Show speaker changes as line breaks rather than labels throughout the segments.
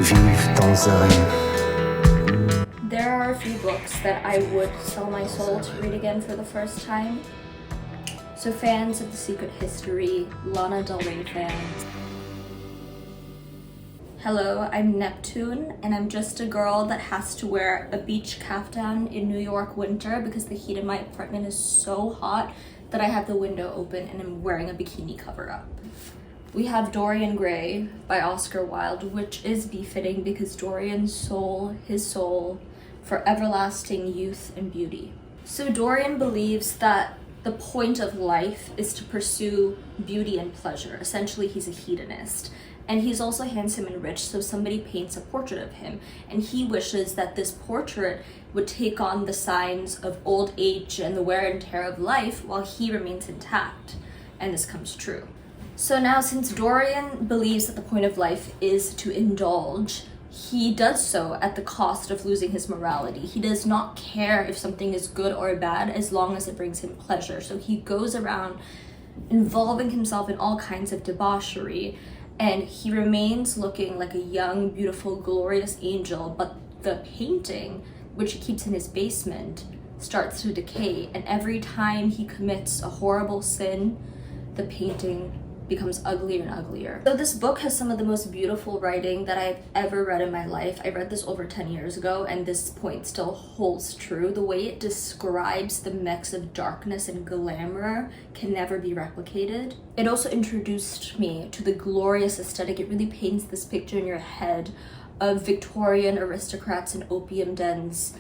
vivent dans un rêve.
There are a few books that I would sell my soul to read again for the first time. So fans of The Secret History, Lana Del Rey fans. Hello, I'm Neptune, and I'm just a girl that has to wear a beach caftan in New York winter because the heat in my apartment is so hot that I have the window open and I'm wearing a bikini cover-up. We have Dorian Gray by Oscar Wilde, which is befitting because Dorian's soul, his soul, for everlasting youth and beauty. So Dorian believes that the point of life is to pursue beauty and pleasure. Essentially, he's a hedonist. And he's also handsome and rich, so somebody paints a portrait of him. And he wishes that this portrait would take on the signs of old age and the wear and tear of life while he remains intact. And this comes true. So now, since Dorian believes that the point of life is to indulge, he does so at the cost of losing his morality. He does not care if something is good or bad as long as it brings him pleasure. So he goes around involving himself in all kinds of debauchery, and he remains looking like a young, beautiful, glorious angel, but the painting, which he keeps in his basement, starts to decay, and every time he commits a horrible sin, the painting becomes uglier and uglier. So this book has some of the most beautiful writing that I've ever read in my life. I read this over 10 years ago, and this point still holds true. The way it describes the mix of darkness and glamour can never be replicated. It also introduced me to the glorious aesthetic. It really paints this picture in your head of Victorian aristocrats and opium dens,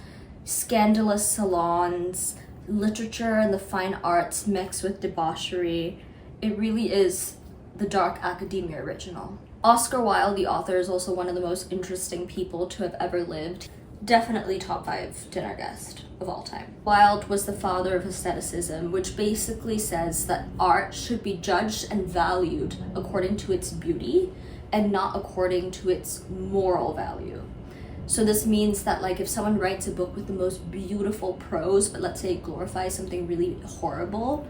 scandalous salons, literature and the fine arts mixed with debauchery. It really is the dark academia original. Oscar Wilde, the author, is also one of the most interesting people to have ever lived. Definitely top 5 dinner guest of all time. Wilde was the father of aestheticism, which basically says that art should be judged and valued according to its beauty and not according to its moral value. So this means that, like, if someone writes a book with the most beautiful prose, but let's say it glorifies something really horrible,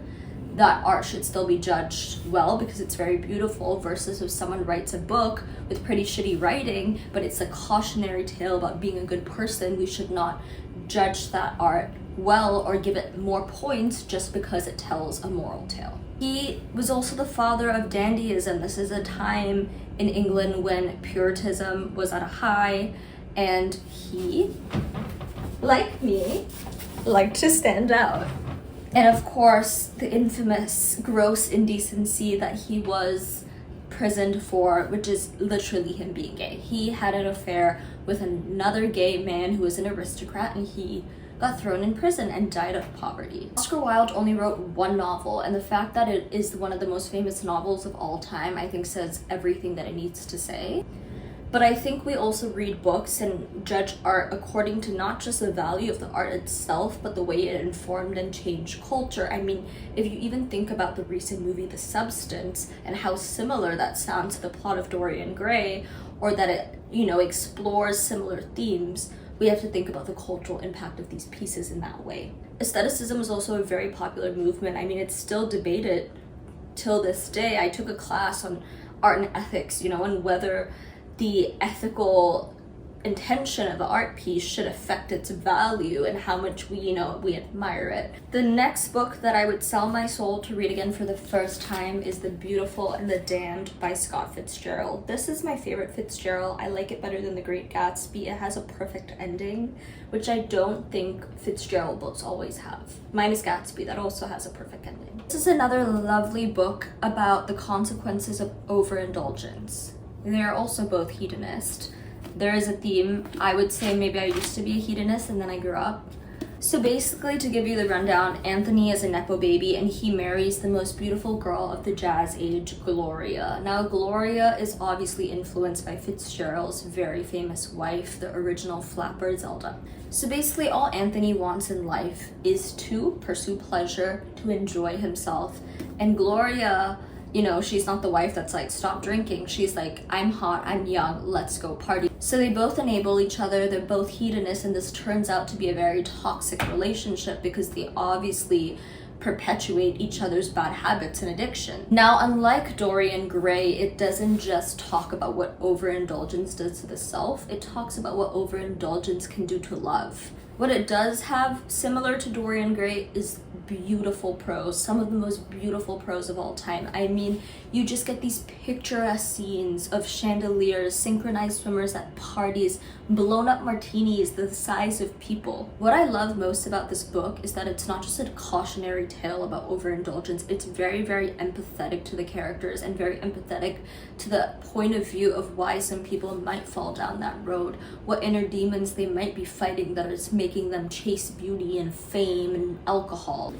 that art should still be judged well because it's very beautiful, versus if someone writes a book with pretty shitty writing, but it's a cautionary tale about being a good person, we should not judge that art well or give it more points just because it tells a moral tale. He was also the father of dandyism. This is a time in England when Puritanism was at a high, and he, like me, liked to stand out. And of course, the infamous gross indecency that he was prisoned for, which is literally him being gay. He had an affair with another gay man who was an aristocrat, and he got thrown in prison and died of poverty. Oscar Wilde only wrote one novel, and the fact that it is one of the most famous novels of all time, I think, says everything that it needs to say. But I think we also read books and judge art according to not just the value of the art itself, but the way it informed and changed culture. I mean, if you even think about the recent movie The Substance and how similar that sounds to the plot of Dorian Gray, or that it, explores similar themes, we have to think about the cultural impact of these pieces in that way. Aestheticism is also a very popular movement. I mean, it's still debated till this day. I took a class on art and ethics, and whether the ethical intention of the art piece should affect its value and how much we admire it. The next book that I would sell my soul to read again for the first time is The Beautiful and the Damned by Scott Fitzgerald. This is my favorite Fitzgerald. I like it better than The Great Gatsby. It has a perfect ending, which I don't think Fitzgerald books always have. Minus Gatsby, that also has a perfect ending. This is another lovely book about the consequences of overindulgence. They are also both hedonist. There is a theme. I would say maybe I used to be a hedonist and then I grew up. So basically, to give you the rundown, Anthony is a Nepo baby and he marries the most beautiful girl of the jazz age, Gloria. Now, Gloria is obviously influenced by Fitzgerald's very famous wife, the original flapper Zelda. So basically, all Anthony wants in life is to pursue pleasure, to enjoy himself. And Gloria, she's not the wife that's like, stop drinking. She's like, I'm hot, I'm young, let's go party. So they both enable each other, they're both hedonists, and this turns out to be a very toxic relationship because they obviously perpetuate each other's bad habits and addiction. Now, unlike Dorian Gray, it doesn't just talk about what overindulgence does to the self, it talks about what overindulgence can do to love. What it does have, similar to Dorian Gray, is beautiful prose, some of the most beautiful prose of all time. I mean, you just get these picturesque scenes of chandeliers, synchronized swimmers at parties, blown up martinis the size of people. What I love most about this book is that it's not just a cautionary tale about overindulgence, it's very, very empathetic to the characters and very empathetic to the point of view of why some people might fall down that road, what inner demons they might be fighting that is making them chase beauty and fame and alcohol.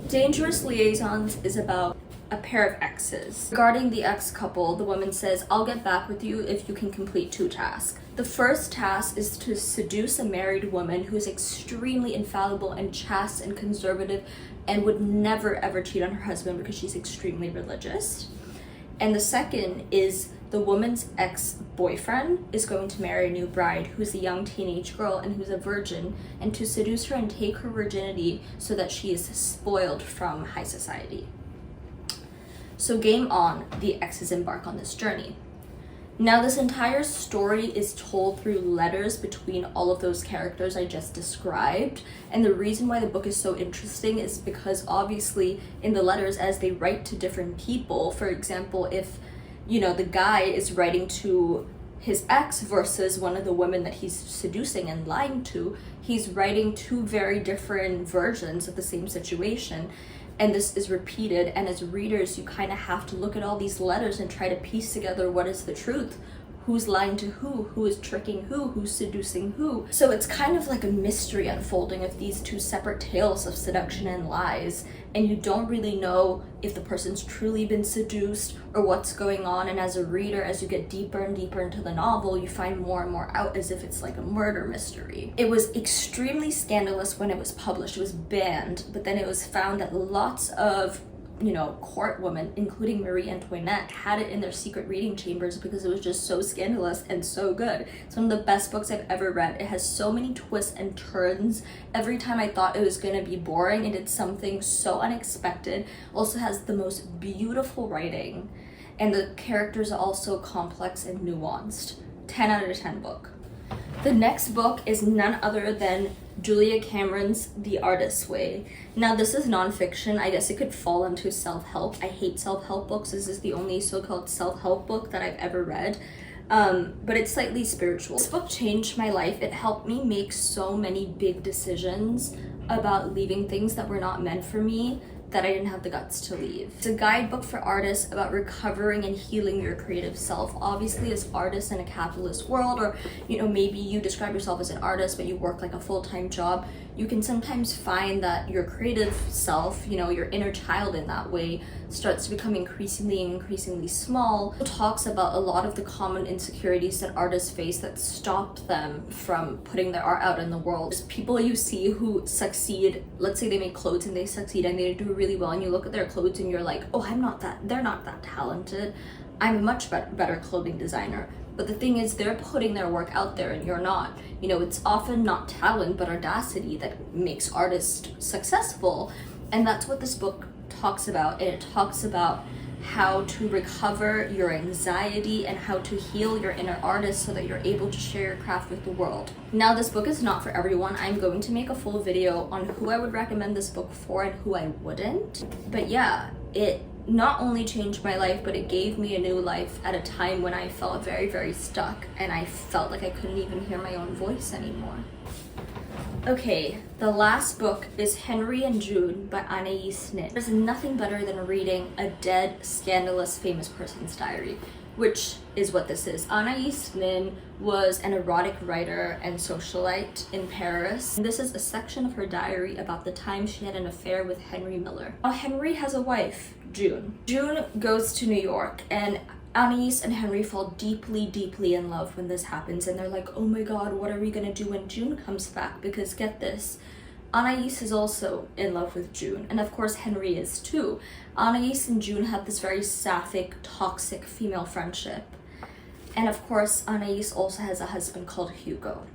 Dangerous Liaisons is about a pair of exes. Regarding the ex couple, the woman says, "I'll get back with you if you can complete 2 tasks. The first task is to seduce a married woman who is extremely infallible and chaste and conservative and would never ever cheat on her husband because she's extremely religious. And the second is the woman's ex-boyfriend is going to marry a new bride who's a young teenage girl and who's a virgin, and to seduce her and take her virginity so that she is spoiled from high society." So game on, the exes embark on this journey. Now, this entire story is told through letters between all of those characters I just described. And the reason why the book is so interesting is because obviously in the letters, as they write to different people, for example, if, you know, the guy is writing to his ex versus one of the women that he's seducing and lying to, he's writing 2 very different versions of the same situation. And this is repeated, and as readers, you kind of have to look at all these letters and try to piece together what is the truth. Who's lying to who is tricking who's seducing who. So it's kind of like a mystery unfolding of these 2 separate tales of seduction and lies, and you don't really know if the person's truly been seduced or what's going on. And as a reader, as you get deeper and deeper into the novel, you find more and more out as if it's like a murder mystery. It was extremely scandalous when it was published. It was banned, but then it was found that lots of court women, including Marie Antoinette, had it in their secret reading chambers because it was just so scandalous and so good. It's one of the best books I've ever read. It has so many twists and turns. Every time I thought it was going to be boring, it did something so unexpected. Also has the most beautiful writing, and the characters are also complex and nuanced. 10 out of 10 book. The next book is none other than Julia Cameron's The Artist's Way. Now, this is nonfiction. I guess it could fall into self-help. I hate self-help books. This is the only so-called self-help book that I've ever read. But it's slightly spiritual. This book changed my life. It helped me make so many big decisions about leaving things that were not meant for me that I didn't have the guts to leave. It's a guidebook for artists about recovering and healing your creative self. Obviously, as artists in a capitalist world, or maybe you describe yourself as an artist but you work like a full-time job, you can sometimes find that your creative self, your inner child in that way, starts to become increasingly small. It talks about a lot of the common insecurities that artists face that stop them from putting their art out in the world. There's people you see who succeed. Let's say they make clothes and they succeed and they do really well, and you look at their clothes and you're like, oh, they're not that talented. I'm a much better clothing designer. But the thing is, they're putting their work out there and you're not. It's often not talent but audacity that makes artists successful. And that's what this book talks about. It talks about how to recover your anxiety and how to heal your inner artist so that you're able to share your craft with the world. Now, this book is not for everyone. I'm going to make a full video on who I would recommend this book for and who I wouldn't. But yeah, it not only changed my life, but it gave me a new life at a time when I felt very, very stuck and I felt like I couldn't even hear my own voice anymore. Okay, the last book is Henry and June by Anais. There's nothing better than reading a dead, scandalous, famous person's diary, which is what this is. Anais Nin was an erotic writer and socialite in Paris. And this is a section of her diary about the time she had an affair with Henry Miller. Now, Henry has a wife, June. June goes to New York, and Anais and Henry fall deeply, deeply in love when this happens, and they're like, oh my god, what are we gonna do when June comes back? Because get this, Anais is also in love with June, and of course Henry is too. Anais and June have this very sapphic, toxic female friendship. And of course, Anais also has a husband called Hugo.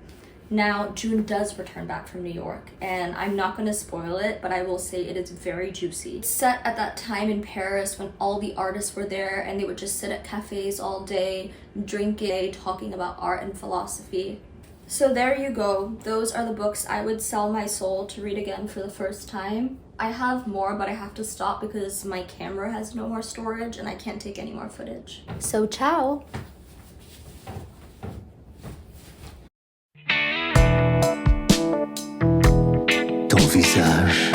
Now, June does return back from New York, and I'm not going to spoil it, but I will say it is very juicy. It's set at that time in Paris when all the artists were there and they would just sit at cafes all day, drinking, talking about art and philosophy. So there you go. Those are the books I would sell my soul to read again for the first time. I have more, but I have to stop because my camera has no more storage and I can't take any more footage. So ciao!
Ton visage.